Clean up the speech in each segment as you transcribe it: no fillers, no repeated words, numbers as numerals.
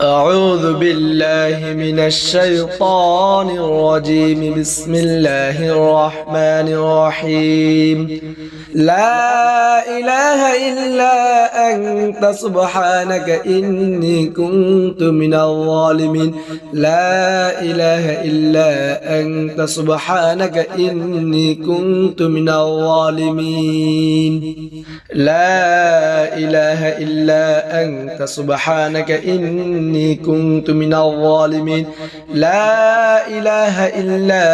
أعوذ بالله من الشيطان الرجيم. بسم الله الرحمن الرحيم. لا إله إلا أنت سبحانك إني كنت من الظالمين. لا إله إلا أنت سبحانك إني كنت من الظالمين. لا إله إلا أنت سبحانك إني كنت من الظالمين. لا إله إلا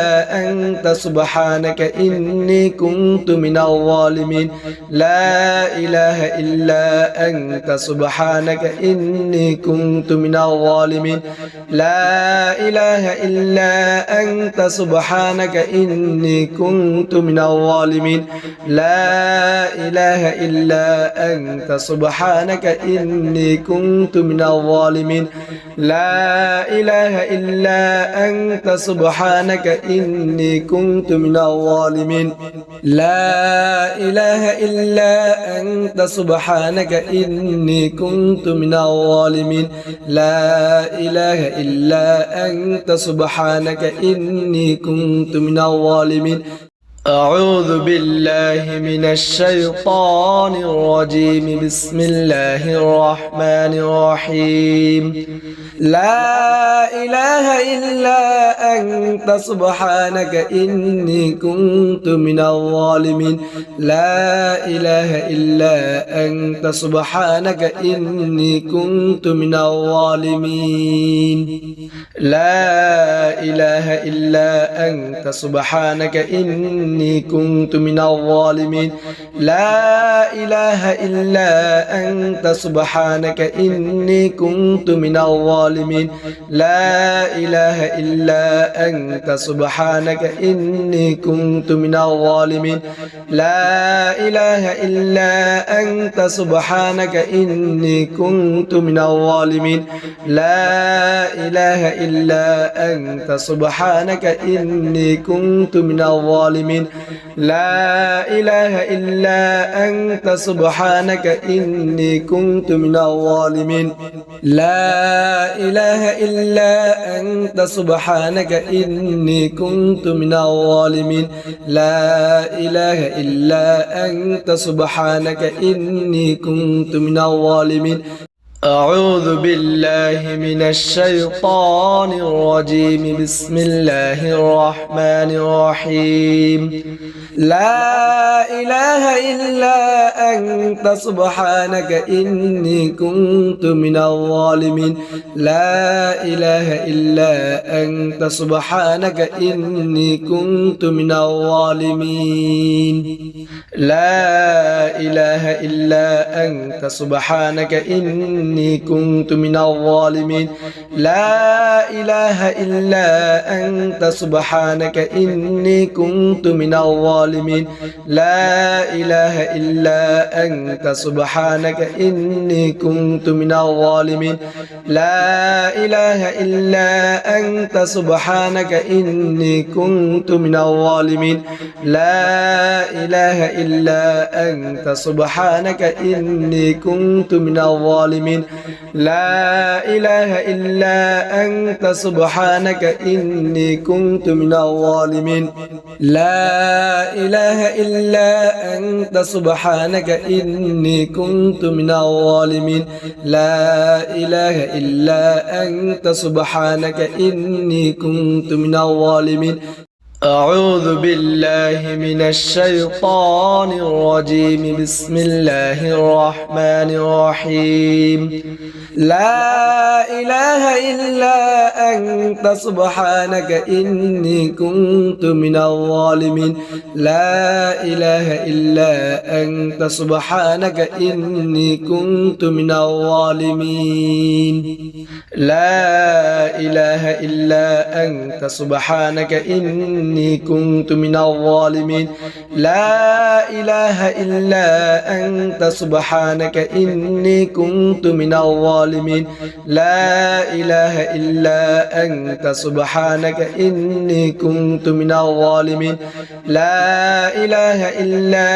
أنت سبحانك إني كنت من الظالمين. لا إله إلا أنت سبحانك إني كنت من الظالمين. لا إله إلا أنت سبحانك إني كنت من الظالمين. لا إله إلا أنت سبحانك إني كنت من الظالمين. لا إله إلا أنت سبحانك إني كنت من الظالمين. لا إله إلا أنت سبحانك إني كنت من الظالمين. لا إله إلا أنت سبحانك إني كنت من الظالمين. أعوذ بالله من الشيطان الرجيم. بسم الله الرحمن الرحيم. لا إله إلا أنت سبحانك إني كنت من الظالمين. لا إله إلا أنت سبحانك إني كنت من الظالمين. لا إله إلا أنت سبحانك إني كنت من الظالمين. لا إله إلا أنت سبحانك إني كنت من الظالمين. لا إله إلا أنت سبحانك إني كنت من الظالمين. لا إله إلا أنت سبحانك إني كنت من الظالمين. لا إله إلا أنت سبحانك إني كنت من الظالمين. لا إله إلا أنت سبحانك إني كنت من الظالمين. لا إله إلا أنت سبحانك إني كنت من الظالمين. لا إله إلا أنت سبحانك إني كنت من الظالمين. أعوذ بالله من الشيطان الرجيم. بسم الله الرحمن الرحيم. لا إله إلا أنت سبحانك إني كنت من الظالمين. لا إله إلا أنت سبحانك إني كنت من الظالمين. لا إله إلا أنت سبحانك إني كنت من الظالمين. لا إله إلا أنت سبحانك إني كنت من الظالمين. لا إله إلا أنت سبحانك إني كنت من الظالمين. لا إله إلا أنت سبحانك إني كنت من الظالمين. لا إله إلا أنت سبحانك إني كنت من الظالمين. لا إله إلا أنت سبحانك إني كنت من الظالمين. لا إله إلا أنت سبحانك إني كنت من الظالمين. لا إله إلا أنت سبحانك إني كنت من الظالمين. أعوذ بالله من الشيطان الرجيم. بسم الله الرحمن الرحيم. لا إله إلا أنت سبحانك إني كنت من الظالمين. لا إله إلا أنت سبحانك إني كنت من الظالمين. لا إله إلا أنت سبحانك إني كنت من الظالمين. لا إله إلا أنت سبحانك إني كنت من الظالمين. الظالمين لا إله إلا أنت سبحانك إني كنت من الظالمين لا إله إلا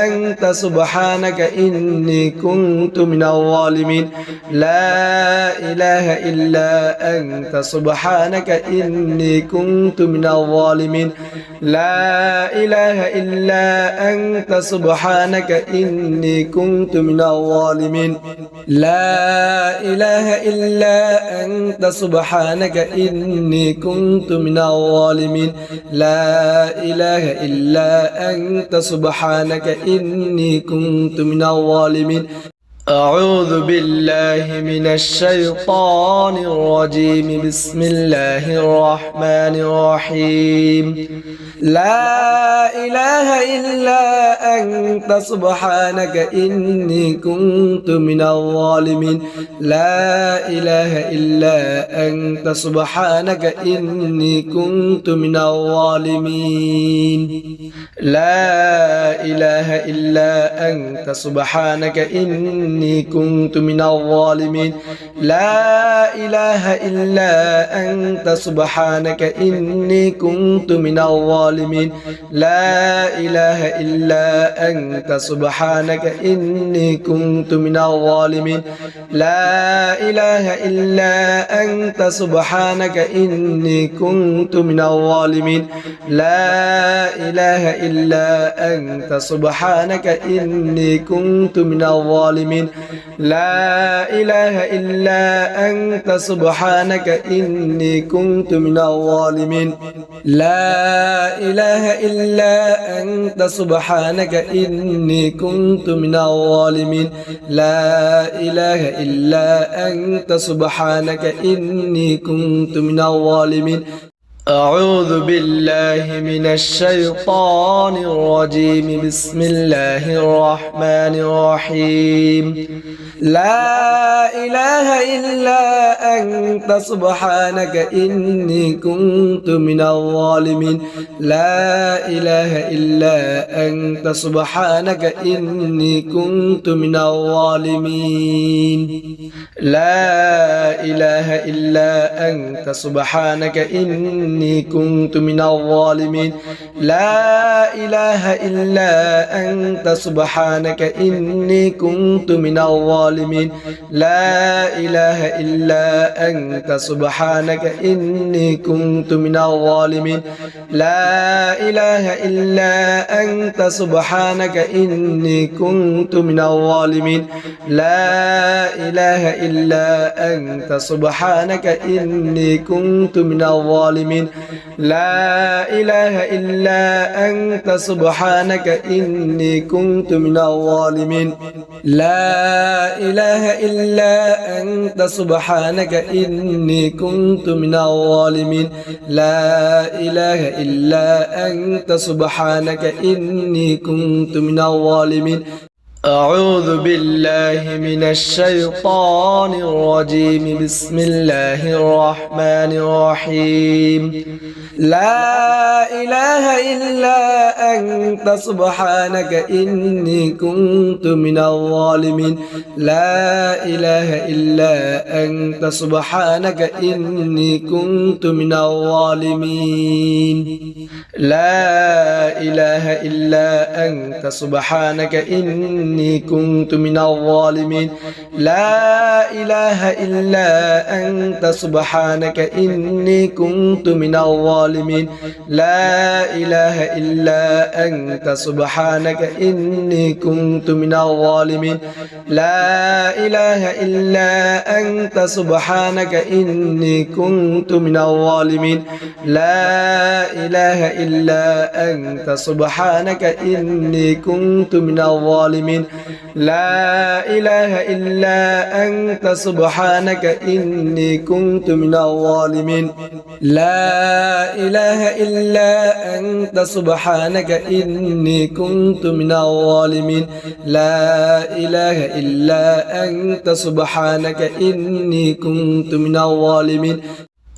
أنت سبحانك إني كنت من الظالمين لا إله إلا أنت سبحانك إني كنت من الظالمين لا إله إلا أنت سبحانك إني كنت من الظالمين لا إله إلا أنت سبحانك إني كنت من الظالمين لا إله إلا أنت سبحانك إني كنت من الظالمين أعوذ بالله من الشيطان الرجيم بسم الله الرحمن الرحيم لا إله إلا أنت سبحانك إني كنت من الظالمين لا إله إلا أنت سبحانك إني كنت من الظالمين لا إله إلا أنت سبحانك إني كنت من الظالمين لا إله إلا أنت سبحانك إني كنت من الظالمين لا إله إلا أنت سبحانك إني كنت من الظالمين لا إله إلا أنت سبحانك إني كنت من الظالمين لا إله إلا أنت سبحانك إني كنت من الظالمين لا إله إلا أنت سبحانك إني كنت من الظالمين لا إله إلا أنت سبحانك إني كنت من الظالمين لا إله إلا أنت سبحانك إني كنت من الظالمين أعوذ بالله من الشيطان الرجيم بسم الله الرحمن الرحيم لا إله إلا أنت سبحانك إني كنت من الظالمين لا إله إلا أنت سبحانك إني كنت من الظالمين لا إله إلا أنت سبحانك إني كنت من الظالمين لا إله إلا أنت سبحانك إني كنت من الظالمين لا إله إلا أنت سبحانك إني كنت من الظالمين لا إله إلا أنت سبحانك إني كنت من الظالمين لا إله إلا أنت سبحانك إني كنت من الظالمين لا إله إلا أنت سبحانك إني كنت من الظالمين لا إله إلا أنت سبحانك إني كنت من الظالمين لا إله إلا أنت سبحانك إني كنت من الظالمين أعوذ بالله من الشيطان الرجيم بسم الله الرحمن الرحيم لا إله إلا أنت سبحانك إني كنت من الظالمين لا إله إلا أنت سبحانك إني كنت من الظالمين لا إله إلا أنت سبحانك إني كنت من الظالمين لا إله إلا أنت سبحانك إني كنت من الظالمين لا إله إلا أنت سبحانك إني كنت من الظالمين لا إله إلا أنت سبحانك إني كنت من الظالمين لا إله إلا أنت سبحانك إني كنت من الظالمين لا إله إلا أنت سبحانك إني كنت من الظالمين لا إله إلا أنت سبحانك إني كنت من الظالمين لا إله إلا أنت سبحانك إني كنت من الظالمين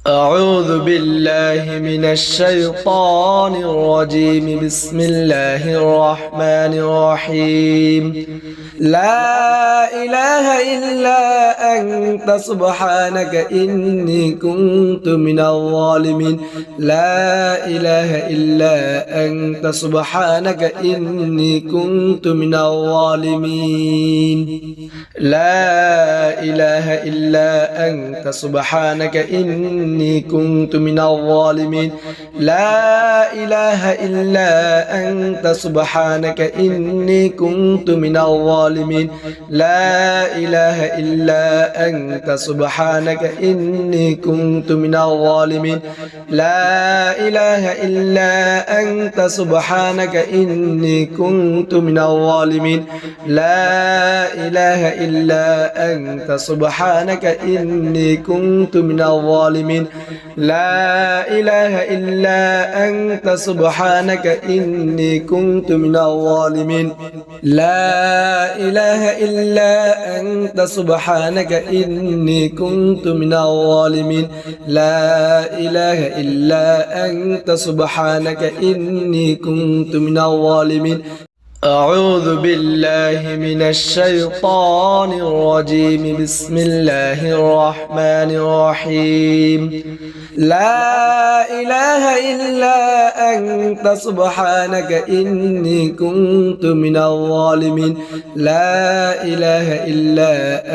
أعوذ بالله من الشيطان الرجيم بسم الله الرحمن الرحيم لا إله إلا أنت سبحانك إني كنت من الظالمين لا إله إلا أنت سبحانك إني كنت من الظالمين لا إله إلا أنت سبحانك إني كنت من الظالمين لا إله إلا أنت سبحانك إني كنت من الظالمين لا إله إلا أنت سبحانك إني كنت من الظالمين لا إله إلا أنت سبحانك إني كنت من الظالمين لا إله إلا أنت سبحانك إني كنت من الظالمين لا إله إلا أنت سبحانك إني كنت من الظالمين لا إله إلا أنت سبحانك إني كنت من الظالمين لا إله إلا أنت سبحانك إني كنت من الظالمين أعوذ بالله من الشيطان الرجيم بسم الله الرحمن الرحيم لا إله إلا أنت سبحانك إني كنت من الظالمين لا إله إلا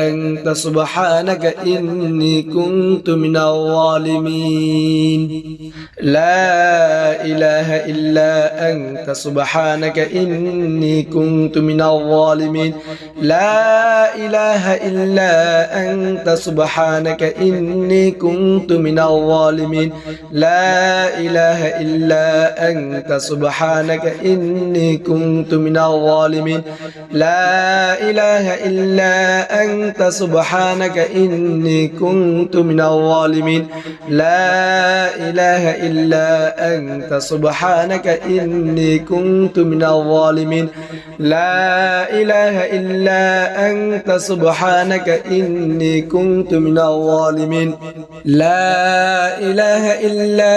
أنت سبحانك إني كنت من الظالمين لا إله إلا أنت سبحانك إني كنت من الظالمين لا إله إلا أنت سبحانك إني كنت من الظالمين لا إله إلا أنت سبحانك إني كنت من الظالمين لا إله إلا أنت سبحانك إني كنت من الظالمين لا إله إلا أنت سبحانك إني كنت من الظالمين لا إله إلا أنت سبحانك إني كنت من الظالمين لا إله إلا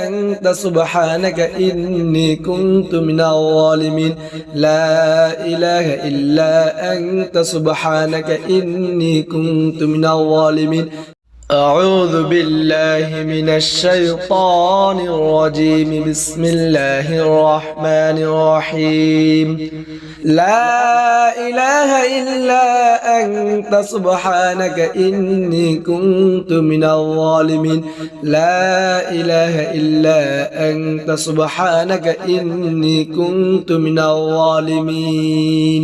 أنت سبحانك إني كنت من الظالمين لا إله إلا أنت سبحانك إني كنت من الظالمين أعوذ بالله من الشيطان الرجيم بسم الله الرحمن الرحيم لا إله إلا أنت سبحانك إني كنت من الظالمين لا إله إلا أنت سبحانك إني كنت من الظالمين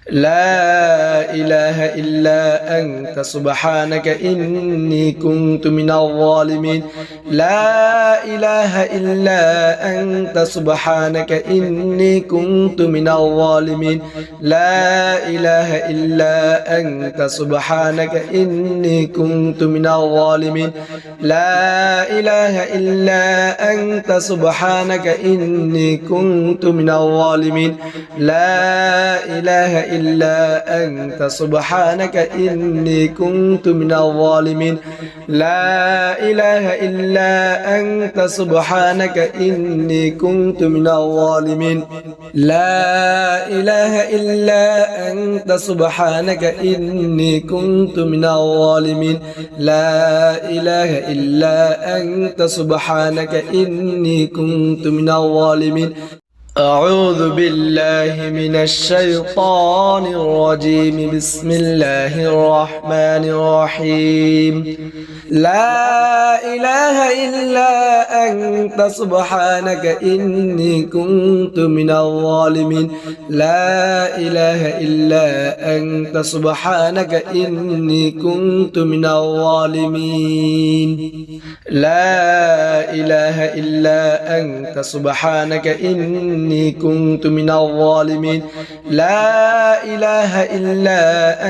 لا إله إلا أنت سبحانك إني كنت من الظالمين لا إله إلا أنت سبحانك إني كنت من الظالمين لا إله إلا أنت سبحانك إني كنت من الظالمين لا إله إلا أنت سبحانك إني كنت من الظالمين لا إله إلا أنت سبحانك إني كنت من الظالمين لا إله إلا أنت سبحانك إني كنت من الظالمين لا إله إلا أنت سبحانك إني كنت من الظالمين لا إله إلا أنت سبحانك إني كنت من الظالمين أعوذ بالله من الشيطان الرجيم بسم الله الرحمن الرحيم لا إله إلا أنت سبحانك إني كنت من الظالمين لا إله إلا أنت سبحانك إني كنت من الظالمين لا إله إلا أنت سبحانك إني كنت من الظالمين لا إله إلا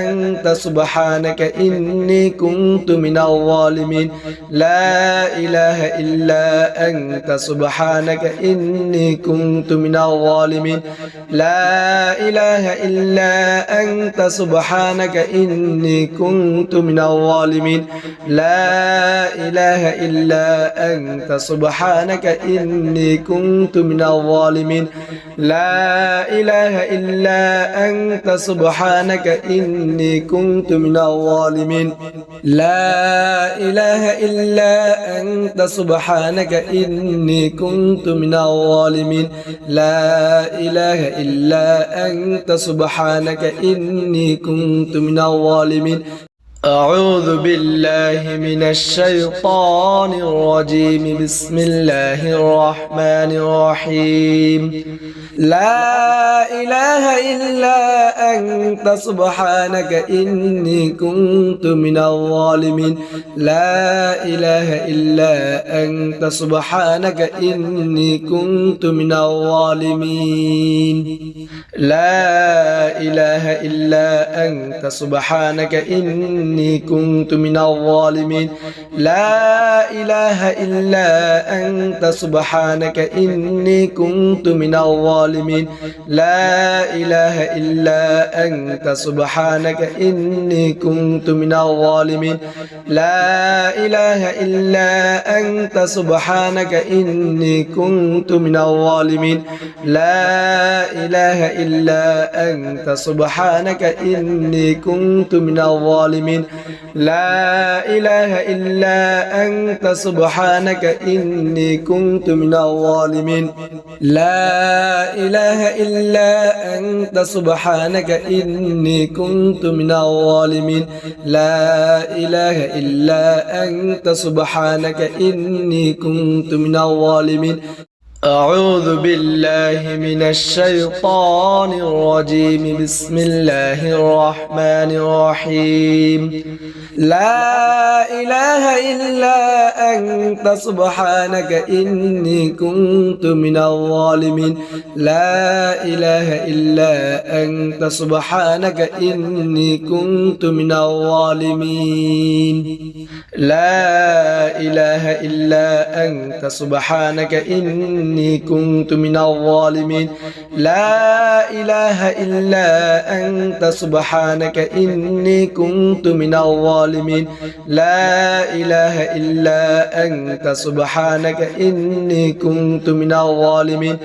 أنت سبحانك إني كنت من الظالمين لا إله إلا أنت سبحانك إني كنت من الظالمين لا إله إلا أنت سبحانك إني كنت من الظالمين لا إله إلا أنت سبحانك إني كنت من الظالمين الظالمين لا إله إلا أنت سبحانك إني كنت من الظالمين لا إله إلا أنت سبحانك إني كنت من الظالمين لا إله إلا أنت سبحانك إني كنت من الظالمين أعوذ بالله من الشيطان الرجيم بسم الله الرحمن الرحيم لا إله إلا أنت سبحانك إني كنت من الظالمين لا إله إلا أنت سبحانك إني كنت من الظالمين لا إله إلا أنت سبحانك إني كنت من الظالمين لا إله إلا أنت سبحانك إني كنت من الظالمين لا إله إلا أنت سبحانك إني كنت من الظالمين لا إله إلا أنت سبحانك إني كنت من الظالمين لا إله إلا أنت سبحانك إني كنت من الظالمين لا إله إلا أنت سبحانك إني كنت من الظالمين لا إله إلا أنت سبحانك إني كنت من الظالمين لا إله إلا أنت سبحانك إني كنت من الظالمين أعوذ بالله من الشيطان الرجيم بسم الله الرحمن الرحيم لا إله إلا أنت سبحانك إني كنت من الظالمين لا إله إلا أنت سبحانك إني كنت من الظالمين لا إله إلا أنت سبحانك إني كنت من الظالمين لا إله إلا أنت سبحانك إني كنت من الظالمين لا إله إلا أنت سبحانك إني كنت من الظالمين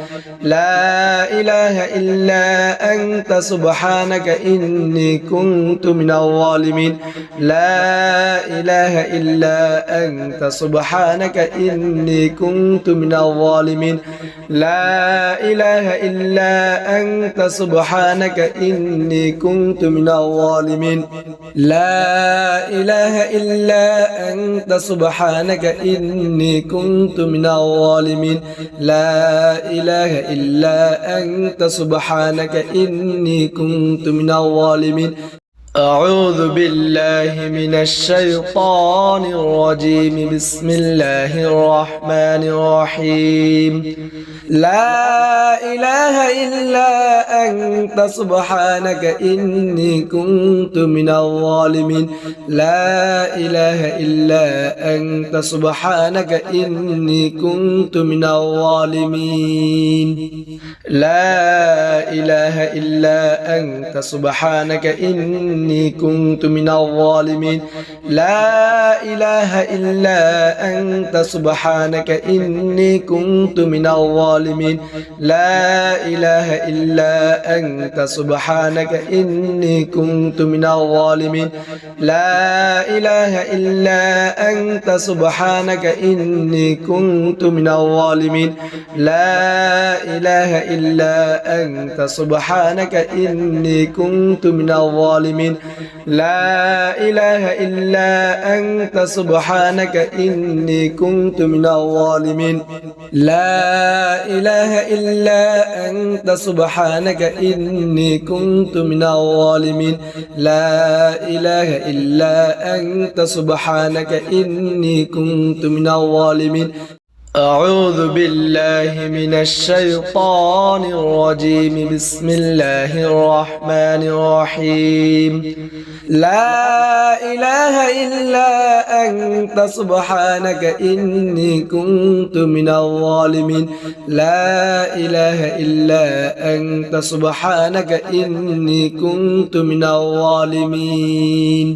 لا إله إلا أنت سبحانك إني كنت من الظالمين لا إله إلا أنت سبحانك إني كنت من الظالمين لا إله إلا أنت سبحانك إني كنت من الظالمين لا إله إلا أنت سبحانك إني كنت من الظالمين لا إله إلا أنت سبحانك إني كنت من الظالمين أعوذ بالله من الشيطان الرجيم بسم الله الرحمن الرحيم لا إله إلا أنت سبحانك إني كنت من الظالمين لا إله إلا أنت سبحانك إني كنت من الظالمين لا إله إلا أنت سبحانك إني كنت من الظالمين لا إله إلا أنت سبحانك إني كنت من الظالمين لا إله إلا أنت سبحانك إني كنت من الظالمين لا إله إلا أنت سبحانك إني كنت من الظالمين لا إله إلا أنت سبحانك إني كنت من الظالمين لا إله إلا أنت سبحانك إني كنت من الظالمين لا إله إلا أنت سبحانك إني كنت من الظالمين لا إله إلا أنت سبحانك إني كنت من الظالمين أعوذ بالله من الشيطان الرجيم بسم الله الرحمن الرحيم لا إله إلا أنت سبحانك إني كنت من الظالمين لا إله إلا أنت سبحانك إني كنت من الظالمين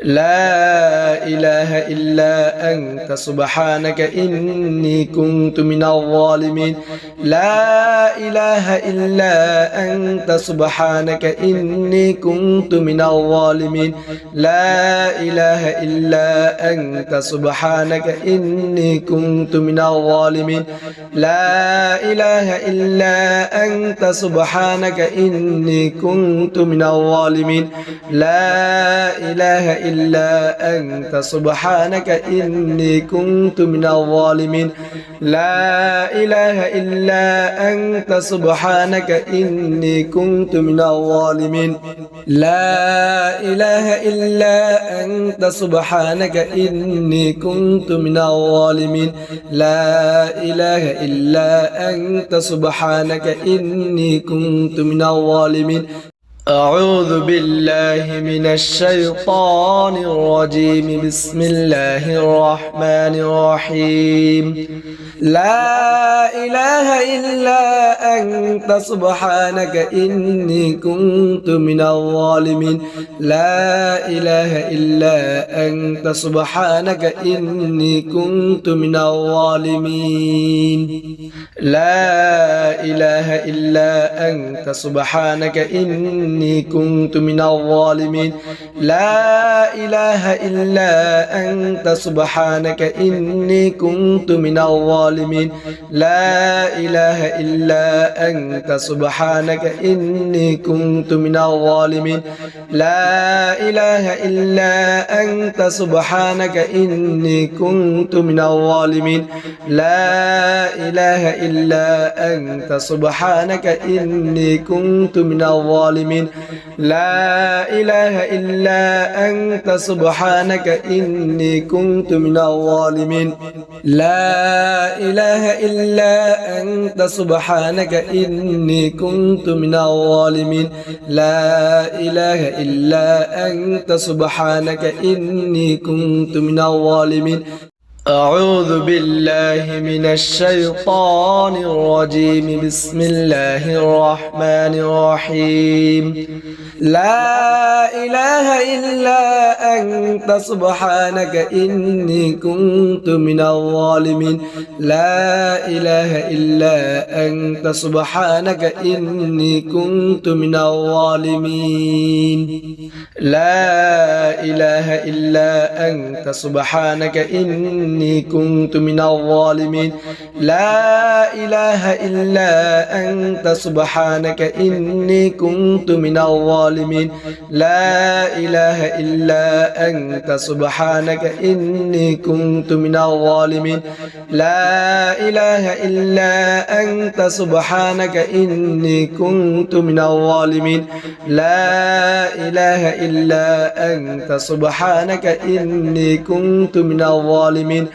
لا إله إلا أنت سبحانك إني إني كنت من الظالمين لا إله إلا أنت سبحانك إني كنت من الظالمين لا إله إلا أنت سبحانك إني كنت من الظالمين لا إله إلا أنت سبحانك إني كنت من الظالمين لا إله إلا أنت سبحانك إني كنت من الظالمين لا إله إلا أنت سبحانك إني كنت من الظالمين لا إله إلا أنت سبحانك إني كنت من الظالمين لا إله إلا أنت سبحانك إني كنت من الظالمين أعوذ بالله من الشيطان الرجيم بسم الله الرحمن الرحيم لا إله إلا أنت سبحانك إني كنت من الظالمين لا إله إلا أنت سبحانك إني كنت من الظالمين لا إله إلا أنت سبحانك إني كنت من الظالمين لا إله إلا أنت سبحانك إني كنت من الظالمين لا إله إلا أنت سبحانك إني كنت من الظالمين لا إله إلا أنت سبحانك إني كنت من الظالمين لا إله إلا أنت سبحانك إني كنت من الظالمين لا إله إلا أنت سبحانك إني كنت من الظالمين لا إله إلا أنت سبحانك إني كنت من الظالمين لا إله إلا أنت سبحانك إني كنت من الظالمين أعوذ بالله من الشيطان الرجيم بسم الله الرحمن الرحيم لا إله إلا أنت سبحانك إني كنت من الظالمين لا إله إلا أنت سبحانك إني كنت من الظالمين لا إله إلا أنت سبحانك إني كنت من الظالمين لا إله إلا أنت سبحانك إني كنت من الظالمين لا إله إلا أنت سبحانك إني كنت من الظالمين لا إله إلا أنت سبحانك إني كنت من الظالمين لا إله إلا أنت سبحانك إني كنت من الظالمين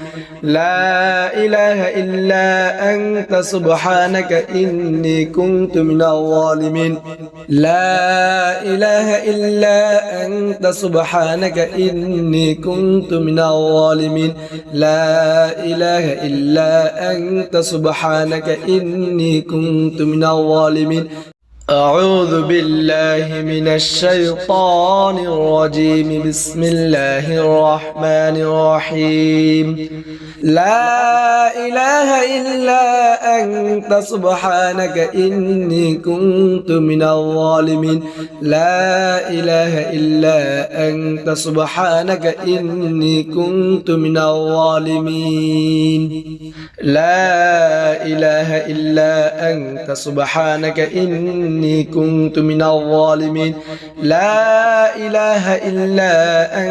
لا إله إلا أنت سبحانك إني كنت من الظالمين لا إله إلا أنت سبحانك إني كنت من الظالمين لا إله إلا أنت سبحانك إني كنت من الظالمين أعوذ بالله من الشيطان الرجيم بسم الله الرحمن الرحيم لا إله إلا أنت سبحانك إني كنت من الظالمين لا إله إلا أنت سبحانك إني كنت من الظالمين لا إله إلا أنت سبحانك إني كنت من الظالمين لا إله إلا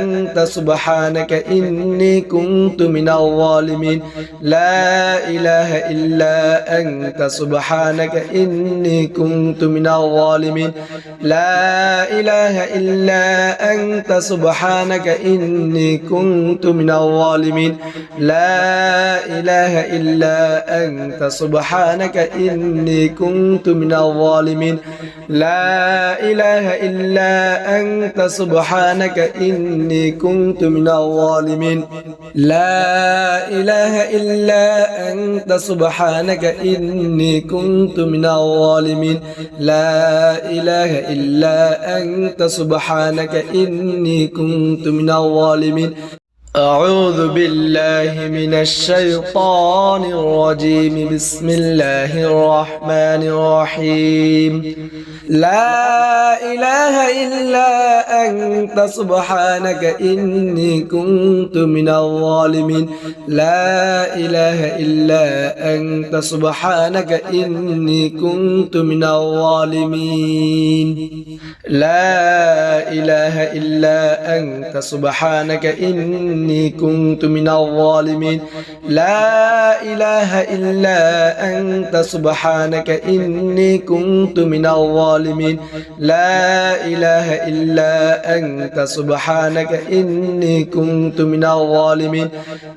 أنت سبحانك إني كنت من الظالمين لا إله إلا أنت سبحانك إني كنت من الظالمين لا إله إلا أنت سبحانك إني كنت من الظالمين لا إله إلا أنت سبحانك إني كنت من الظالمين لا إله إلا أنت سبحانك إني كنت من الظالمين لا إله إلا أنت سبحانك إني كنت من الظالمين لا إله إلا أنت سبحانك إني كنت من الظالمين أعوذ بالله من الشيطان الرجيم بسم الله الرحمن الرحيم لا إله إلا أنت سبحانك إني كنت من الظالمين لا إله إلا أنت سبحانك إني كنت من الظالمين لا إله إلا أنت سبحانك إني كنت من الظالمين لا إله إلا أنت سبحانك إني كنت من الظالمين لا إله إلا أنت سبحانك إني كنت من الظالمين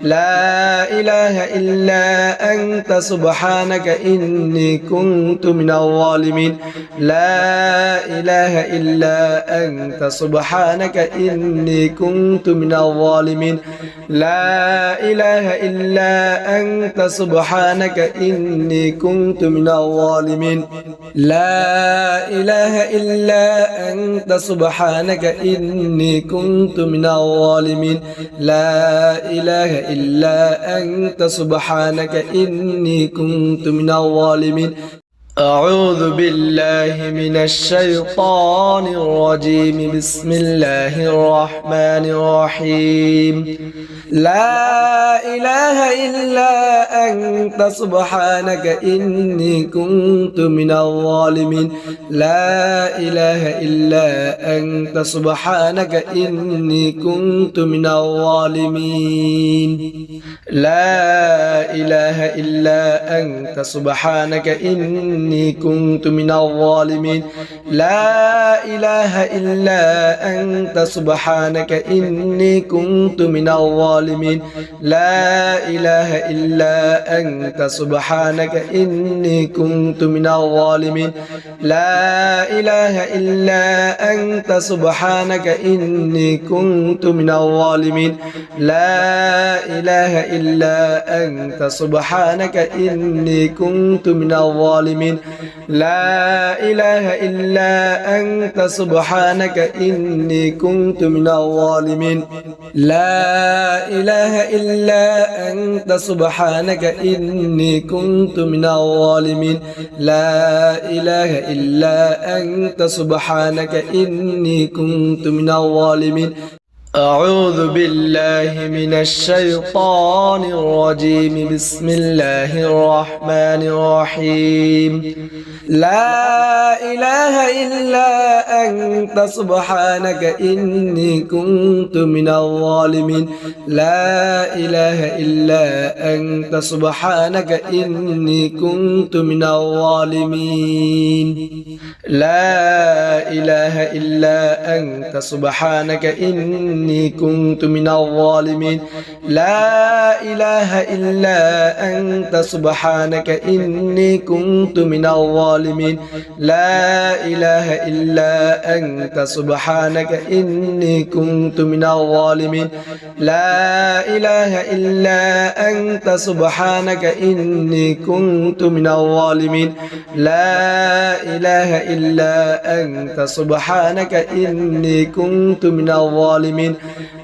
لا إله إلا أنت سبحانك إني كنت من الظالمين لا إله إلا أنت سبحانك إني كنت من الظالمين لا إله إلا أنت سبحانك إني كنت من الظالمين لا إله إلا أنت سبحانك إني كنت من الظالمين لا إله إلا أنت سبحانك إني كنت من الظالمين أعوذ بالله من الشيطان الرجيم بسم الله الرحمن الرحيم لا إله إلا أنت سبحانك إني كنت من الظالمين لا إله إلا أنت سبحانك إني كنت من الظالمين لا إله إلا أنت سبحانك إني كنت من الظالمين لا إله إلا أنت سبحانك إني كنت من الظالمين لا إله إلا أنت سبحانك إني كنت من الظالمين لا إله إلا أنت سبحانك إني كنت من الظالمين لا إله إلا أنت سبحانك إني كنت من الظالمين لا إله إلا أنت سبحانك إني كنت من الظالمين لا إله إلا أنت سبحانك إني كنت من الظالمين لا إله إلا أنت سبحانك إني كنت من الظالمين أعوذ بالله من الشيطان الرجيم بسم الله الرحمن الرحيم لا إله إلا أنت سبحانك إني كنت من الظالمين لا إله إلا أنت سبحانك إني كنت من الظالمين لا إله إلا أنت سبحانك إني كنت من الظالمين لا إله إلا أنت سبحانك إني كنت من الظالمين لا إله إلا أنت سبحانك إني كنت من الظالمين لا إله إلا أنت سبحانك إني كنت من الظالمين لا إله إلا أنت سبحانك إني كنت من الظالمين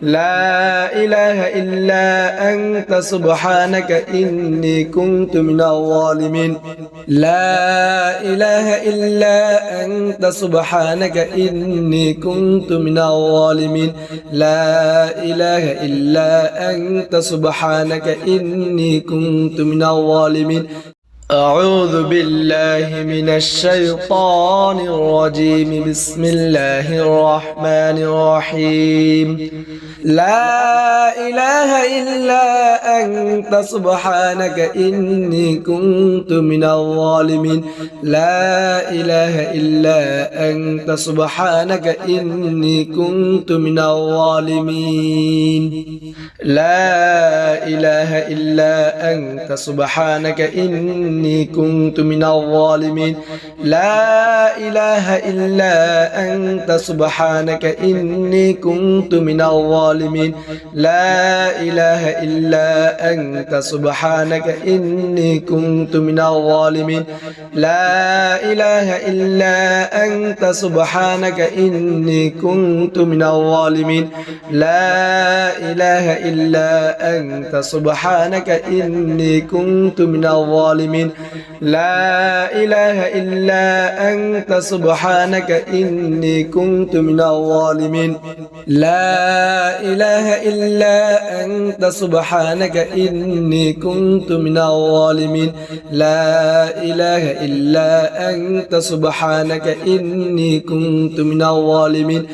لا إله إلا أنت سبحانك إني كنت من الظالمين لا إله إلا أنت سبحانك إني كنت من الظالمين لا إله إلا أنت سبحانك إني كنت من الظالمين أعوذ بالله من الشيطان الرجيم بسم الله الرحمن الرحيم لا إله إلا أنت سبحانك إني كنت من الظالمين لا إله إلا أنت سبحانك إني كنت من الظالمين لا إله إلا أنت سبحانك إني كنت من الظالمين لا إله إلا أنت سبحانك إني كنت من الظالمين لا إله إلا أنت سبحانك إني كنت من الظالمين لا إله إلا أنت سبحانك إني كنت من الظالمين لا إله إلا أنت سبحانك إني كنت من الظالمين لا إله إلا أنت سبحانك إني كنت من الظالمين لا إله إلا أنت سبحانك إني كنت من الظالمين لا إله إلا أنت سبحانك إني كنت من الظالمين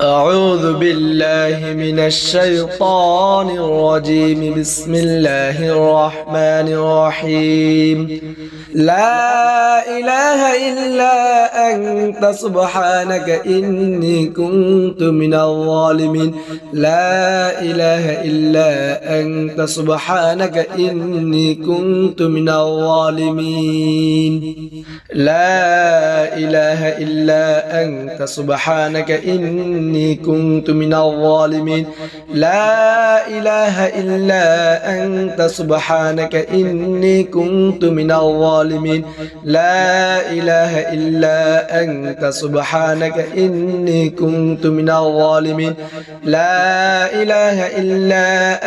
أعوذ بالله من الشيطان الرجيم بسم الله الرحمن الرحيم لا إله إلا أنت سبحانك إني كنت من الظالمين لا إله إلا أنت سبحانك إني كنت من الظالمين لا إله إلا أنت سبحانك إني كنت من الظالمين لا إله إلا أنت سبحانك إني كنت من الظالمين لا إله إلا أنت سبحانك إني كنت من الظالمين لا إله إلا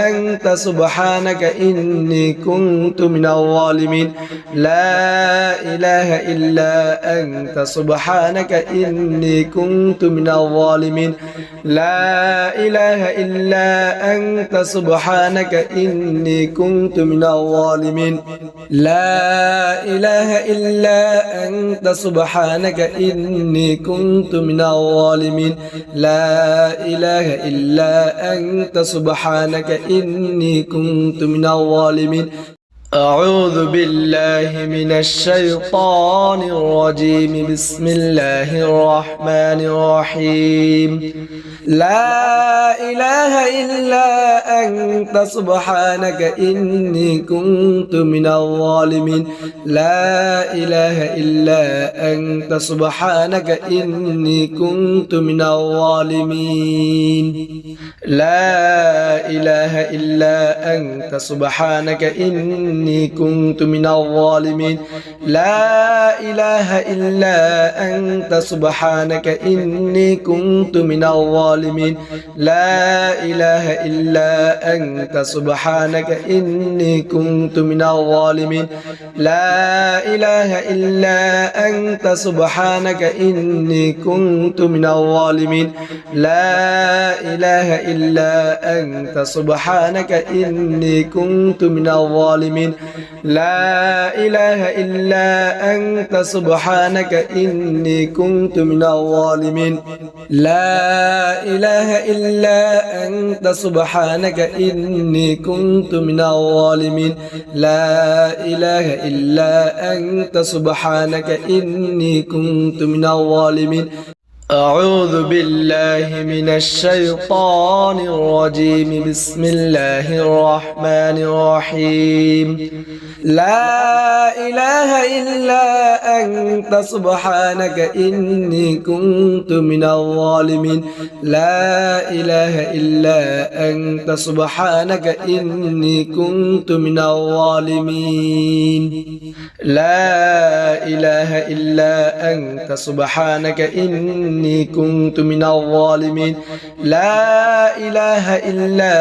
أنت سبحانك إني كنت من الظالمين لا إله إلا أنت سبحانك إني كنت من الظالمين لا إله إلا أنت سبحانك إني كنت من الظالمين لا إله إلا أنت سبحانك إني كنت من الظالمين لا إله إلا أنت سبحانك إني كنت من الظالمين أعوذ بالله من الشيطان الرجيم بسم الله الرحمن الرحيم لا إله إلا أنت سبحانك إني كنت من الظالمين لا إله إلا أنت سبحانك إني كنت من الظالمين لا إله إلا أنت سبحانك إني كنت من الظالمين لا إله إلا أنت سبحانك إني كنت من الظالمين لا إله إلا أنت سبحانك إني كنت من الظالمين لا إله إلا أنت سبحانك إني كنت من الظالمين لا إله إلا أنت سبحانك إني كنت من الظالمين لا إله إلا أنت سبحانك إني كنت من الظالمين لا إله إلا أنت سبحانك إني كنت من الظالمين لا إله إلا أنت سبحانك إني كنت من الظالمين أعوذ بالله من الشيطان الرجيم بسم الله الرحمن الرحيم لا إله إلا أنت سبحانك إني كنت من الظالمين لا إله إلا أنت سبحانك إني كنت من الظالمين لا إله إلا أنت سبحانك إني كنت من الظالمين لا إله إلا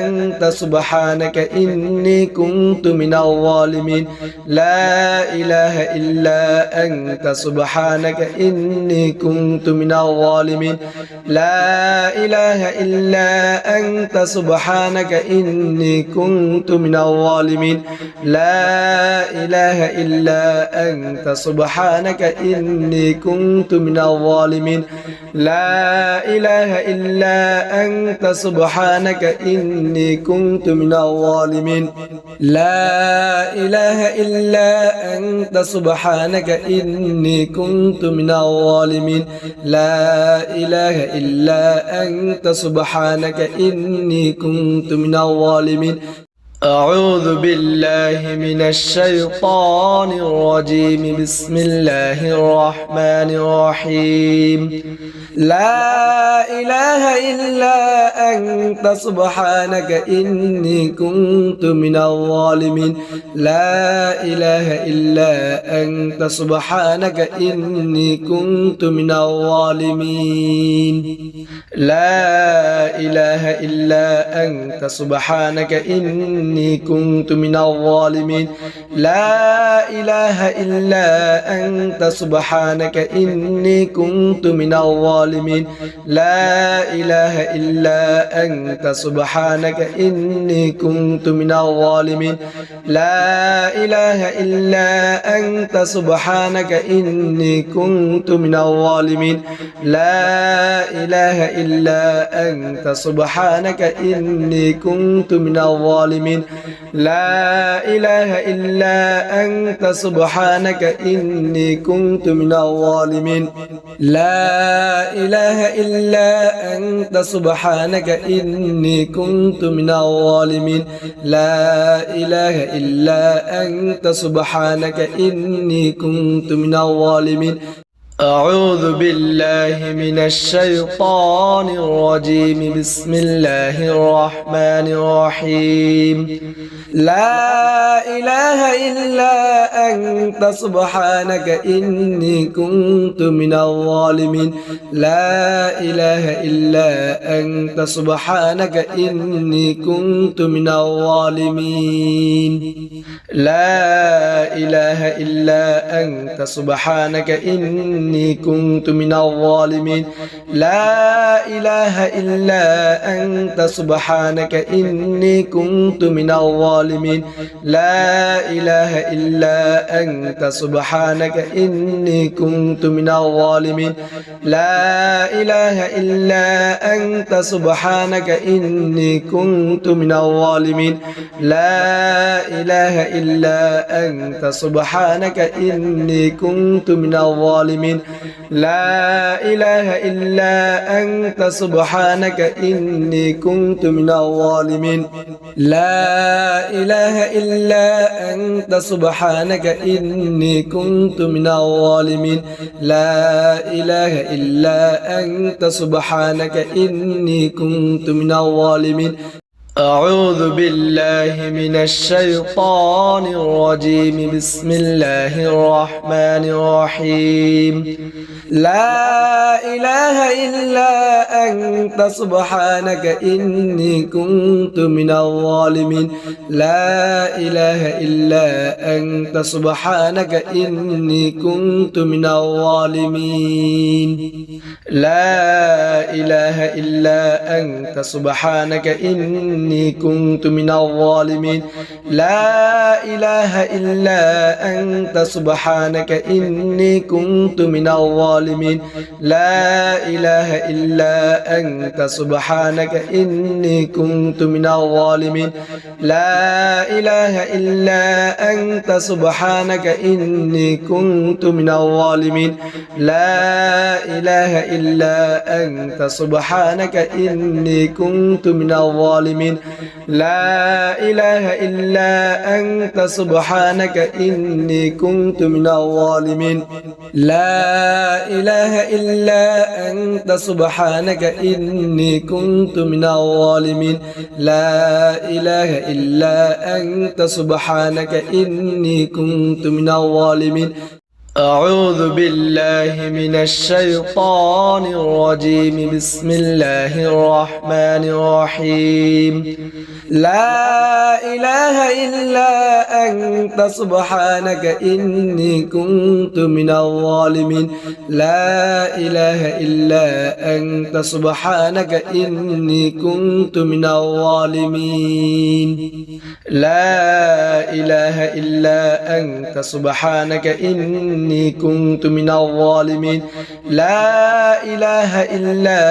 أنت سبحانك إني كنت من الظالمين لا إله إلا أنت سبحانك إني كنت من الظالمين لا إله إلا أنت سبحانك إني كنت من الظالمين لا إله إلا أنت سبحانك إني كنت من الظالمين لا إله إلا أنت سبحانك إني كنت من الظالمين لا إله إلا أنت سبحانك إني كنت من الظالمين لا إله إلا أنت سبحانك إني كنت من الظالمين أعوذ بالله من الشيطان الرجيم بسم الله الرحمن الرحيم لا إله إلا أنت سبحانك إني كنت من الظالمين لا إله إلا أنت سبحانك إني كنت من الظالمين لا إله إلا أنت سبحانك إني كنت من الظالمين لا إله إلا أنت سبحانك إني كنت من الظالمين لا إله إلا أنت سبحانك إني كنت من الظالمين لا إله إلا أنت سبحانك إني كنت من الظالمين لا إله إلا أنت سبحانك إني كنت من الظالمين لا إله إلا أنت سبحانك إني كنت من الظالمين لا إله إلا أنت سبحانك إني كنت من الظالمين لا إله إلا أنت سبحانك إني كنت من الظالمين أعوذ بالله من الشيطان الرجيم بسم الله الرحمن الرحيم لا إله إلا أنت سبحانك إني كنت من الظالمين لا إله إلا أنت سبحانك إني كنت من الظالمين لا إله إلا أنت سبحانك إني كنت من الظالمين لا إله إلا أنت سبحانك إني كنت من الظالمين لا إله إلا أنت سبحانك إني كنت من الظالمين لا إله إلا أنت سبحانك إني كنت من الظالمين لا إله إلا أنت سبحانك إني كنت من الظالمين لا إله إلا أنت سبحانك إني كنت من الظالمين لا إله إلا أنت سبحانك إني كنت من الظالمين لا إله إلا أنت سبحانك إني كنت من الظالمين أعوذ بالله من الشيطان الرجيم بسم الله الرحمن الرحيم لا إله إلا أنت سبحانك إني كنت من الظالمين لا إله إلا أنت سبحانك إني كنت من الظالمين لا إله إلا أنت سبحانك إني كنت من الظالمين لا إله إلا أنت سبحانك إني كنت من الظالمين لا إله إلا أنت سبحانك إني كنت من الظالمين لا إله إلا أنت سبحانك إني كنت من الظالمين لا إله إلا أنت سبحانك إني كنت من الظالمين لا إله إلا أنت سبحانك إني كنت من الظالمين لا إله إلا أنت سبحانك إني كنت من الظالمين لا إله إلا أنت سبحانك إني كنت من الظالمين أعوذ بالله من الشيطان الرجيم بسم الله الرحمن الرحيم لا إله إلا أنت سبحانك إني كنت من الظالمين لا إله إلا أنت سبحانك إني كنت من الظالمين لا إله إلا أنت سبحانك إني كنت من الظالمين لا إله إلا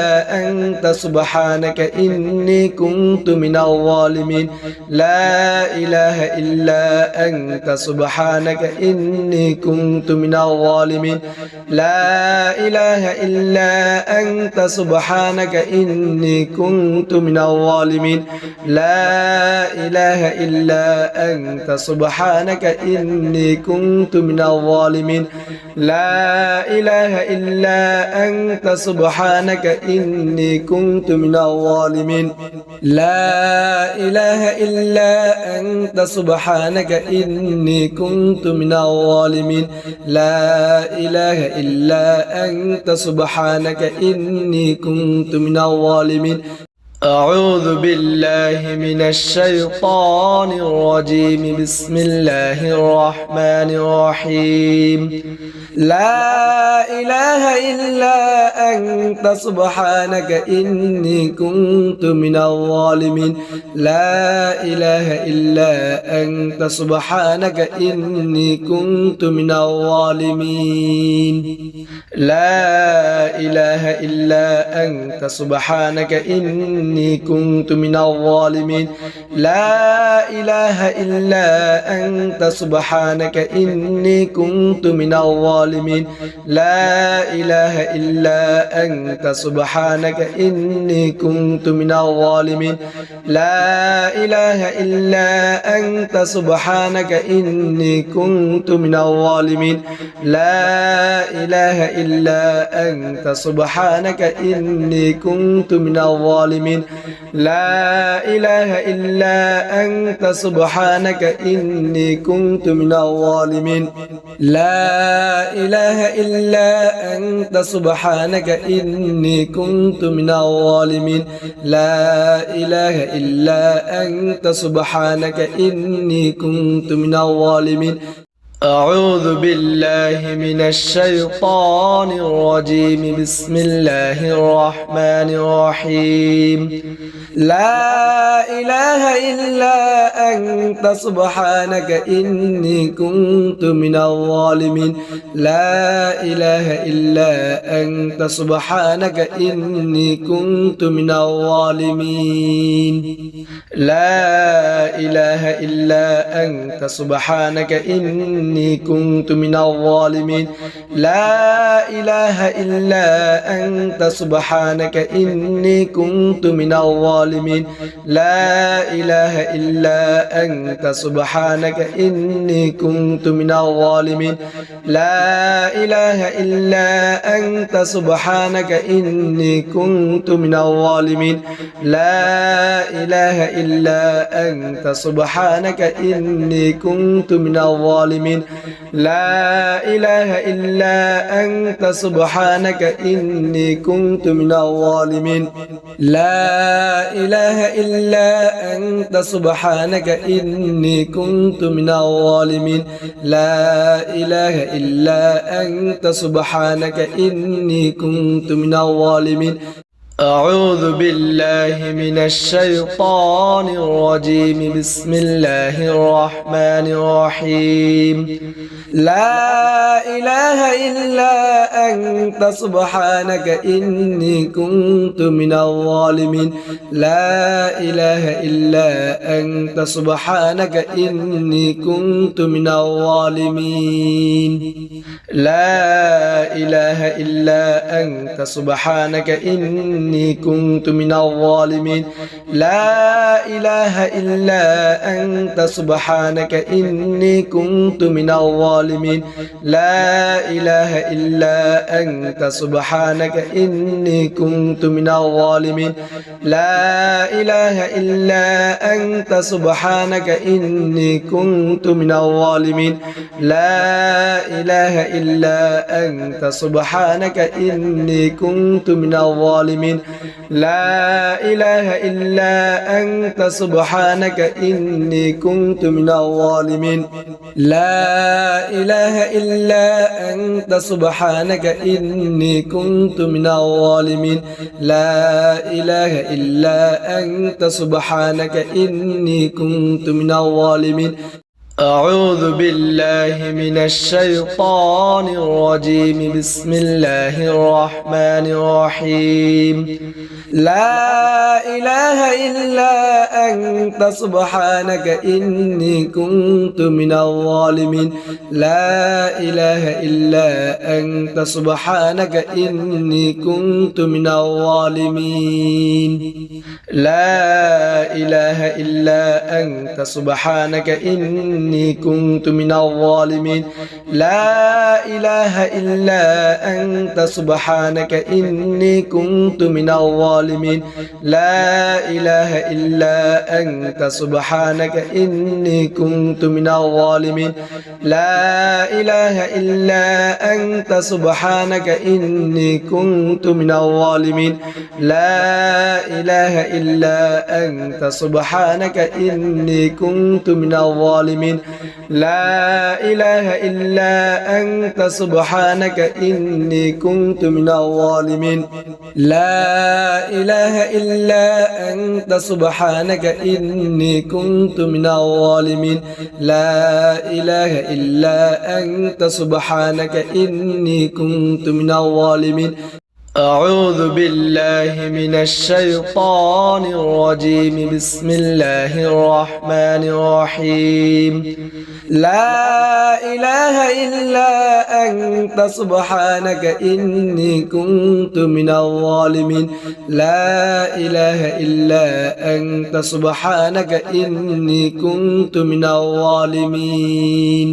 أنت سبحانك إني كنت من الظالمين الظالمين لا إله إلا أنت سبحانك إني كنت من الظالمين لا إله إلا أنت سبحانك إني كنت من الظالمين لا إله إلا أنت سبحانك إني كنت من الظالمين لا إله إلا أنت سبحانك إني كنت من الظالمين لا إله إلا أنت سبحانك إني كنت من الظالمين لا إله إلا أنت سبحانك إني كنت من الظالمين أعوذ بالله من الشيطان الرجيم بسم الله الرحمن الرحيم لا إله إلا أنت سبحانك إني كنت من الظالمين لا إله إلا أنت سبحانك إني كنت من الظالمين لا إله إلا أنت سبحانك إني كنت من الظالمين لا إله إلا أنت سبحانك إني كنت من الظالمين لا إله إلا أنت سبحانك إني كنت من الظالمين لا إله إلا أنت سبحانك إني كنت من الظالمين لا إله إلا أنت سبحانك إني كنت من الظالمين لا إله إلا أنت سبحانك إني كنت من الظالمين لا إله إلا أنت سبحانك إني كنت من الظالمين لا إله إلا أنت سبحانك إني كنت من الظالمين أعوذ بالله من الشيطان الرجيم بسم الله الرحمن الرحيم لا إله إلا أنت سبحانك إني كنت من الظالمين لا إله إلا أنت سبحانك إني كنت من الظالمين لا إله إلا أنت سبحانك إني كنت من الظالمين لا إله إلا أنت سبحانك إني كنت من الظالمين لا إله إلا أنت سبحانك إني كنت من الظالمين لا إله إلا أنت سبحانك إني كنت من الظالمين لا إله إلا أنت سبحانك إني كنت من الظالمين لا إله إلا أنت سبحانك إني كنت من الظالمين لا إله إلا أنت سبحانك إني كنت من الظالمين لا إله إلا أنت سبحانك إني كنت من الظالمين أعوذ بالله من الشيطان الرجيم بسم الله الرحمن الرحيم لا إله إلا أنت سبحانك إني كنت من الظالمين لا إله إلا أنت سبحانك إني كنت من الظالمين لا إله إلا أنت سبحانك إني كنت من الظالمين لا إله إلا أنت سبحانك إني كنت من الظالمين لا إله إلا أنت سبحانك إني كنت من الظالمين لا إله إلا أنت سبحانك إني كنت من الظالمين لا إله إلا أنت سبحانك إني كنت من الظالمين لا إله إلا أنت سبحانك إني كنت من الظالمين لا إله إلا أنت سبحانك إني كنت من الظالمين لا إله إلا أنت سبحانك إني كنت من الظالمين أعوذ بالله من الشيطان الرجيم بسم الله الرحمن الرحيم لا إله إلا أنت سبحانك إني كنت من الظالمين لا إله إلا أنت سبحانك إني كنت من الظالمين لا إله إلا أنت سبحانك إني كنت من الظالمين لا إله إلا أنت سبحانك إني كنت من الظالمين لا إله إلا أنت سبحانك إني كنت من الظالمين لا إله إلا أنت سبحانك إني كنت من الظالمين لا إله إلا أنت سبحانك إني كنت من الظالمين لا إله إلا أنت سبحانك إني كنت من الظالمين لا إله إلا أنت سبحانك إني كنت من الظالمين لا إله إلا أنت سبحانك إني كنت من الظالمين أعوذ بالله من الشيطان الرجيم بسم الله الرحمن الرحيم لا إله إلا أنت سبحانك إني كنت من الظالمين لا إله إلا أنت سبحانك إني كنت من الظالمين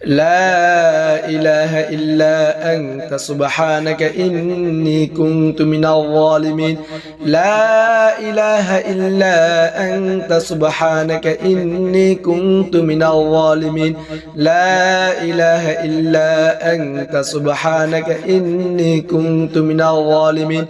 لا إله إلا أنت سبحانك إني كنت من الظالمين لا إله إلا أنت سبحانك إني كنت من الظالمين لا إله إلا أنت سبحانك إني كنت من الظالمين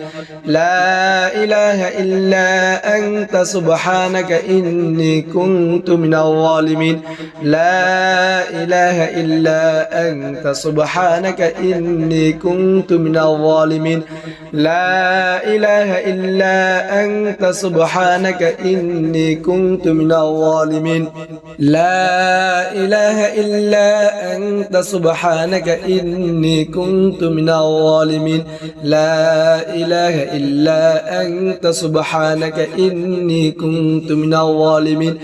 لا إله إلا أنت سبحانك إني كنت من الظالمين لا إله إلا أنت سبحانك إني كنت من الظالمين لا إله إلا أنت سبحانك إني كنت من الظالمين لا إله إلا أنت سبحانك إني كنت من الظالمين لا إله إلا أنت سبحانك إني كنت من الظالمين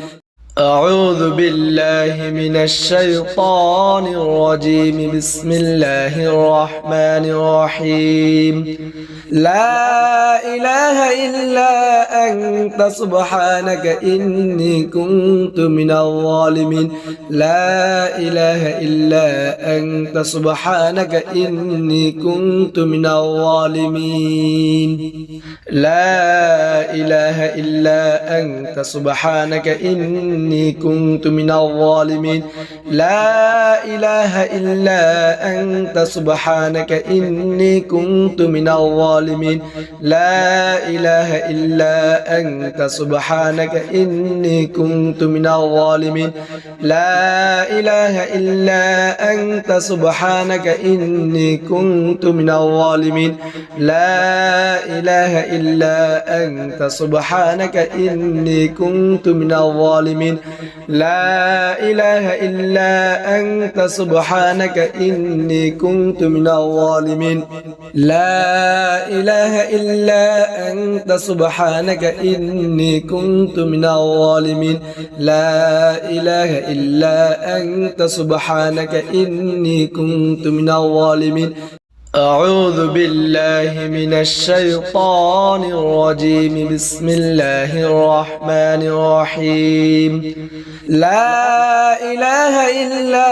أعوذ بالله من الشيطان الرجيم بسم الله الرحمن الرحيم لا إله إلا أنت سبحانك إني كنت من الظالمين لا إله إلا أنت سبحانك إني كنت من الظالمين لا إله إلا أنت سبحانك إني كنت من الظالمين لا إله إلا أنت سبحانك إني كنت من الظالمين لا إله إلا أنت سبحانك إني كنت من الظالمين لا إله إلا أنت سبحانك إني كنت من الظالمين لا إله إلا أنت سبحانك إني كنت من الظالمين لا إله إلا أنت سبحانك إني كنت من الظالمين لا إله إلا أنت سبحانك إني كنت من الظالمين لا إله إلا أنت سبحانك إني كنت من الظالمين أعوذ بالله من الشيطان الرجيم بسم الله الرحمن الرحيم لا إله إلا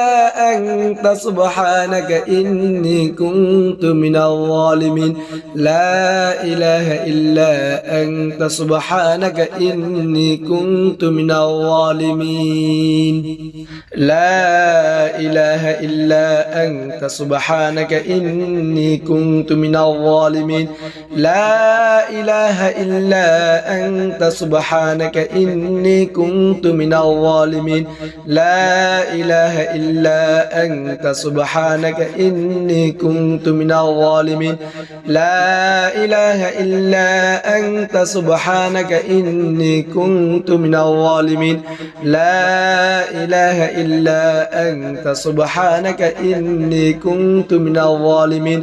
أنت سبحانك إني كنت من الظالمين لا إله إلا أنت سبحانك إني كنت من الظالمين لا إله إلا أنت سبحانك إني كنت من الظالمين لا إله إلا أنت سبحانك إني كنت من الظالمين الظالمين لا إله إلا أنت سبحانك إني كنت من الظالمين لا إله إلا أنت سبحانك إني كنت من الظالمين لا إله إلا أنت سبحانك إني كنت من الظالمين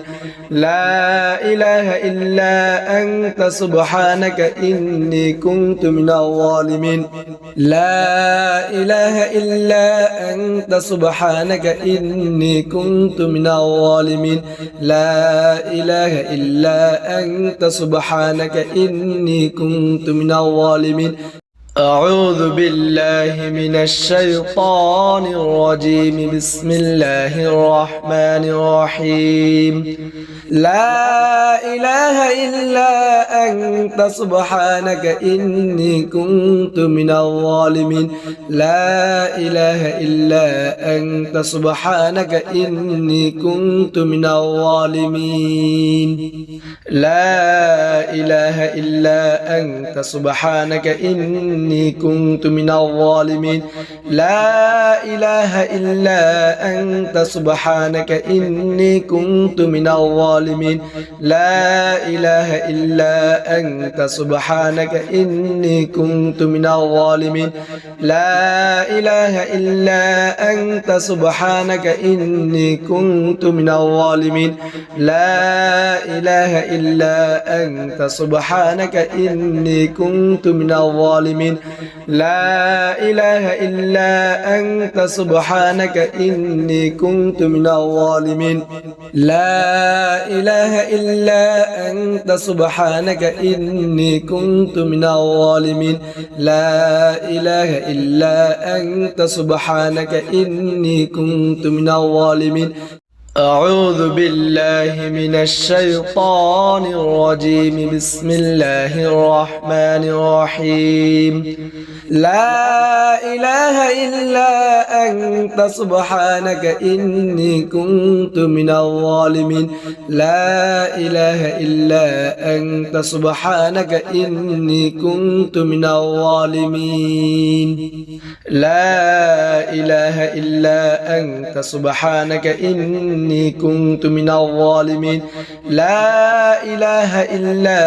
لا إله إلا أنت سبحانك إني كنت من الظالمين لا إله إلا أنت سبحانك إني كنت من الظالمين لا إله إلا أنت سبحانك إني كنت من الظالمين أعوذ بالله من الشيطان الرجيم بسم الله الرحمن الرحيم لا إله إلا أنت سبحانك إني كنت من الظالمين لا إله إلا أنت سبحانك إني كنت من الظالمين لا إله إلا أنت سبحانك إني كنت من الظالمين لا إله إلا أنت سبحانك إني كنت من الظالمين لا إله إلا أنت سبحانك إني كنت من الظالمين لا إله إلا أنت سبحانك إني كنت من الظالمين لا إله إلا أنت سبحانك إني كنت من الظالمين لا إله إلا أنت سبحانك إني كنت من الظالمين لا إله إلا أنت سبحانك إني كنت من الظالمين لا إله إلا أنت سبحانك إني كنت من الظالمين أعوذ بالله من الشيطان الرجيم بسم الله الرحمن الرحيم لا إله إلا أنت سبحانك إني كنت من الظالمين لا إله إلا أنت سبحانك إني كنت من الظالمين لا إله إلا أنت سبحانك إني كنت من الظالمين لا إله إلا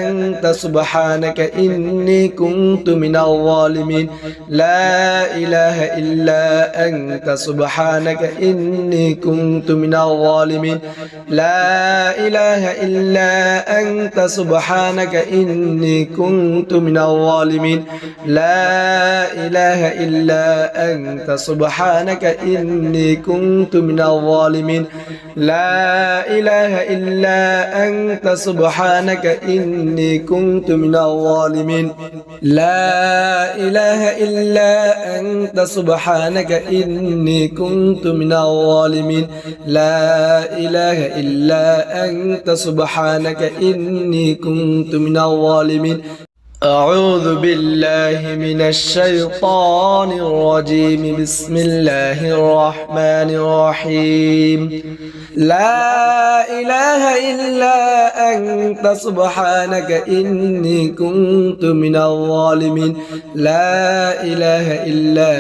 أنت سبحانك إني كنت من الظالمين لا إله إلا أنت سبحانك إني كنت من الظالمين لا إله إلا أنت سبحانك إني كنت من الظالمين لا إله إلا أنت سبحانك إني كنت من الظالمين لا إله إلا أنت سبحانك إني كنت من الظالمين لا إله إلا أنت سبحانك إني كنت من الظالمين لا إله إلا أنت سبحانك إني كنت من الظالمين أعوذ بالله من الشيطان الرجيم بسم الله الرحمن الرحيم لا إله إلا أنت سبحانك إني كنت من الظالمين لا إله إلا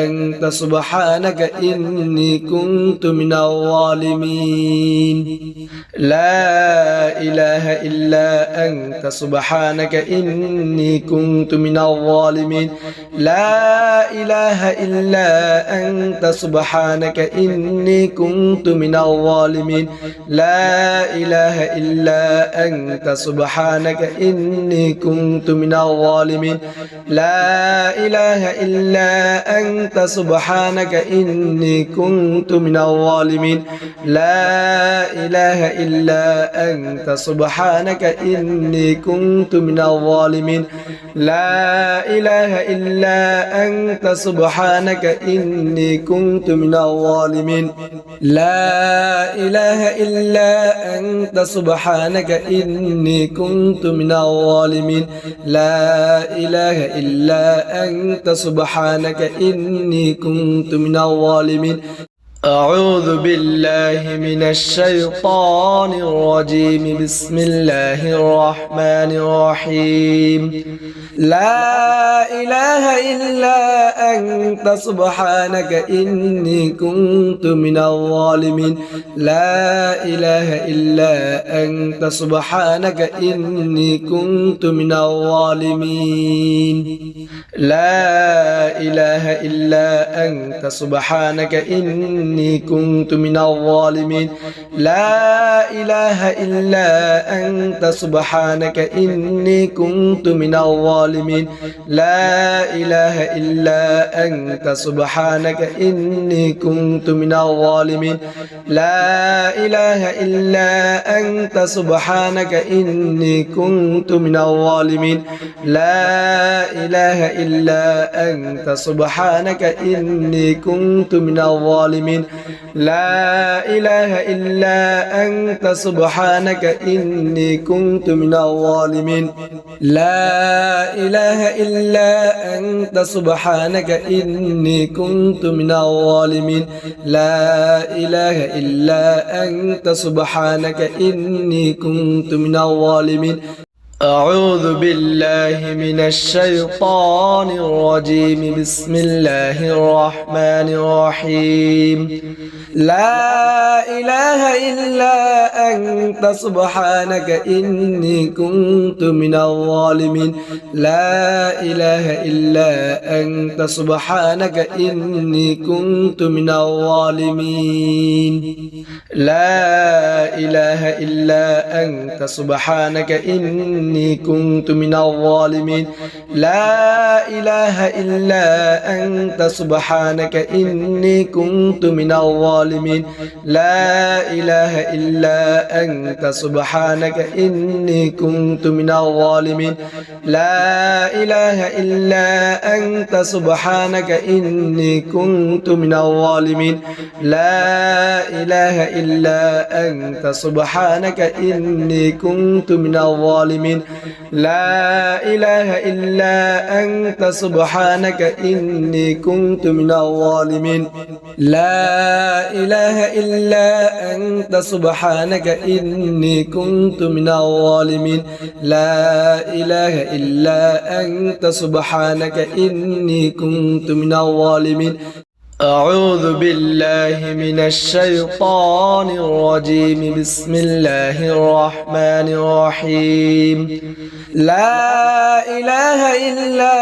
أنت سبحانك إني كنت من الظالمين لا إله إلا أنت سبحانك إني كنت من الظالمين لا إله إلا أنت سبحانك إني كنت من الظالمين لا إله إلا أنت سبحانك إني كنت من الظالمين لا إله إلا أنت سبحانك إني كنت من الظالمين لا إله إلا أنت سبحانك إني كنت من الظالمين لا إله إلا أنت سبحانك إني كنت من الظالمين لا إله إلا أنت سبحانك إني كنت من الظالمين لا إله إلا أنت سبحانك إني كنت من الظالمين أعوذ بالله من الشيطان الرجيم بسم الله الرحمن الرحيم لا إله إلا أنت سبحانك إني كنت من الظالمين لا إله إلا أنت سبحانك إني كنت من الظالمين لا إله إلا أنت سبحانك إني كنت من الظالمين لا إله إلا أنت سبحانك إني كنت من الظالمين لا إله إلا أنت سبحانك إني كنت من الظالمين لا إله إلا أنت سبحانك إني كنت من الظالمين لا إله إلا أنت سبحانك إني كنت من الظالمين لا إله إلا أنت سبحانك إني كنت من الظالمين لا إله إلا أنت سبحانك إني كنت من الظالمين لا إله إلا أنت سبحانك إني كنت من الظالمين أعوذ بالله من الشيطان الرجيم بسم الله الرحمن الرحيم لا إله إلا أنت سبحانك إني كنت من الظالمين لا إله إلا أنت سبحانك إني كنت من الظالمين لا إله إلا أنت سبحانك إني كنت من الظالمين لا إله إلا أنت سبحانك إني كنت من الظالمين لا إله إلا أنت سبحانك إني كنت من الظالمين لا إله إلا أنت سبحانك إني كنت من الظالمين لا إله إلا أنت سبحانك إني كنت من الظالمين لا إله إلا أنت سبحانك إني كنت من الظالمين لا إله إلا أنت سبحانك إني كنت من الظالمين لا إله إلا أنت سبحانك إني كنت من الظالمين أعوذ بالله من الشيطان الرجيم بسم الله الرحمن الرحيم لا إله إلا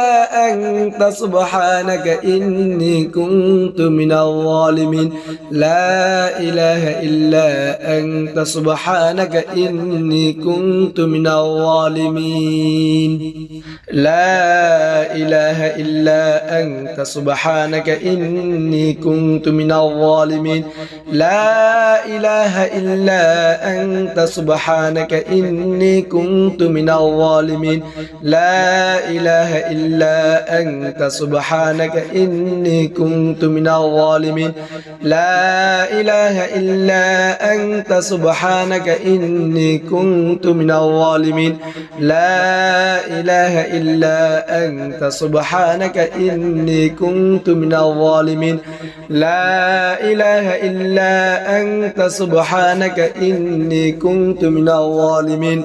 أنت سبحانك إني كنت من الظالمين لا إله إلا أنت سبحانك إني كنت من الظالمين لا إله إلا أنت سبحانك إني كنت من الظالمين لا إله إلا أنت سبحانك إني كنت من الظالمين لا إله إلا أنت سبحانك إني كنت من الظالمين لا إله إلا أنت سبحانك إني كنت من الظالمين لا إله إلا أنت سبحانك إني كنت من الظالمين لا إله إلا أنت سبحانك إني كنت من الظالمين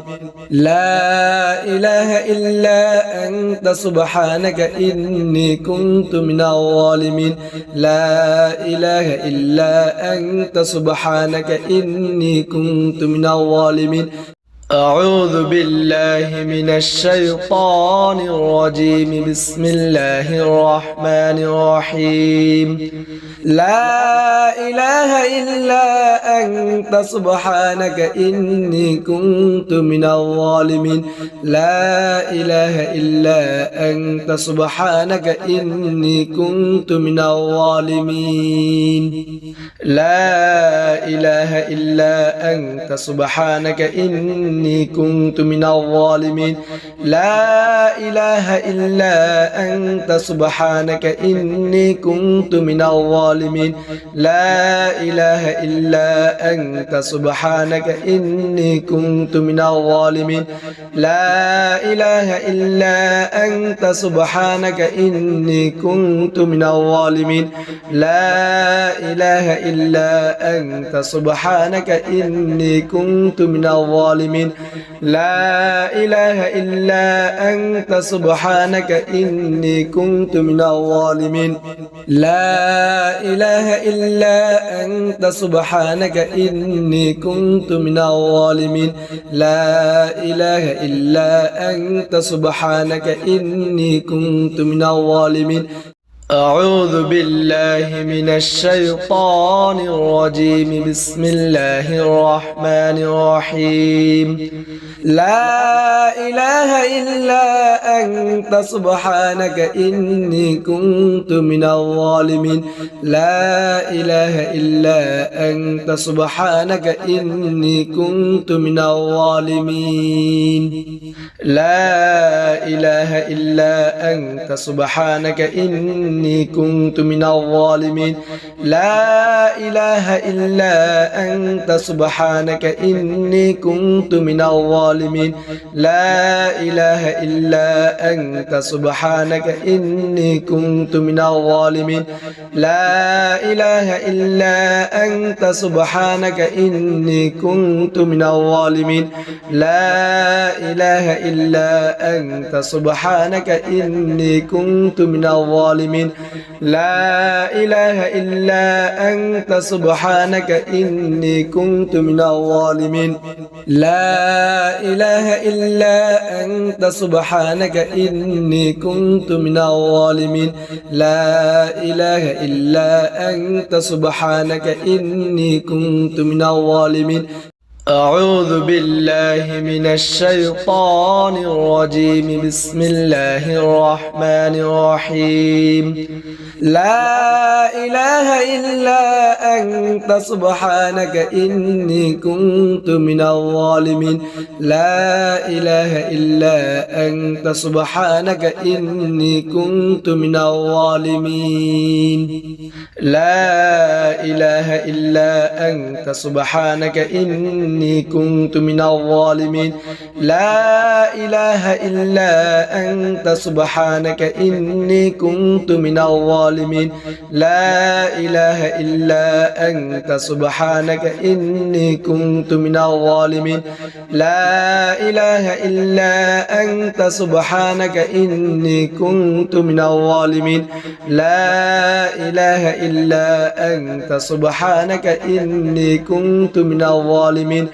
لا إله إلا أنت سبحانك إني كنت من الظالمين لا إله إلا أنت سبحانك إني كنت من الظالمين أعوذ بالله من الشيطان الرجيم بسم الله الرحمن الرحيم لا إله إلا أنت سبحانك إني كنت من الظالمين لا إله إلا أنت سبحانك إني كنت من الظالمين لا إله إلا أنت سبحانك إني إني كنت من الظالمين لا إله إلا أنت سبحانك إني كنت من الظالمين لا إله إلا أنت سبحانك إني كنت من الظالمين لا إله إلا أنت سبحانك إني كنت من الظالمين لا إله إلا أنت سبحانك إني كنت من الظالمين لا إله إلا أنت سبحانك إني كنت من الظالمين لا إله إلا أنت سبحانك إني كنت من الظالمين لا إله إلا أنت سبحانك إني كنت من الظالمين أعوذ بالله من الشيطان الرجيم بسم الله الرحمن الرحيم لا إله إلا أنت سبحانك إني كنت من الظالمين لا إله إلا أنت سبحانك إني كنت من الظالمين لا إله إلا أنت سبحانك إني كنت من الظالمين لا إله إلا أنت سبحانك إني كنت من الظالمين لا إله إلا أنت سبحانك إني كنت من الظالمين لا إله إلا أنت سبحانك إني كنت من الظالمين لا إله إلا أنت سبحانك إني كنت من الظالمين لا إله إلا أنت سبحانك إني كنت من الظالمين لا إله إلا أنت سبحانك إني كنت من الظالمين لا إله إلا أنت سبحانك إني كنت من الظالمين أعوذ بالله من الشيطان الرجيم بسم الله الرحمن الرحيم لا إله إلا أنت سبحانك إني كنت من الظالمين لا إله إلا أنت سبحانك إني كنت من الظالمين لا إله إلا أنت سبحانك إني كنت من الظالمين لا إله إلا أنت سبحانك إني كنت من الظالمين لا إله إلا أنت سبحانك إني كنت من الظالمين لا إله إلا أنت سبحانك إني كنت من الظالمين لا إله إلا أنت سبحانك إني كنت من الظالمين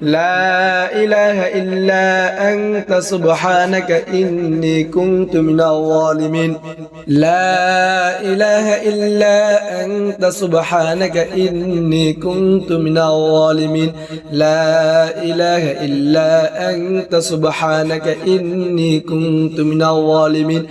لا إله إلا أنت سبحانك إني كنت من الظالمين لا إله إلا أنت سبحانك إني كنت من الظالمين لا إله إلا أنت سبحانك إني كنت من الظالمين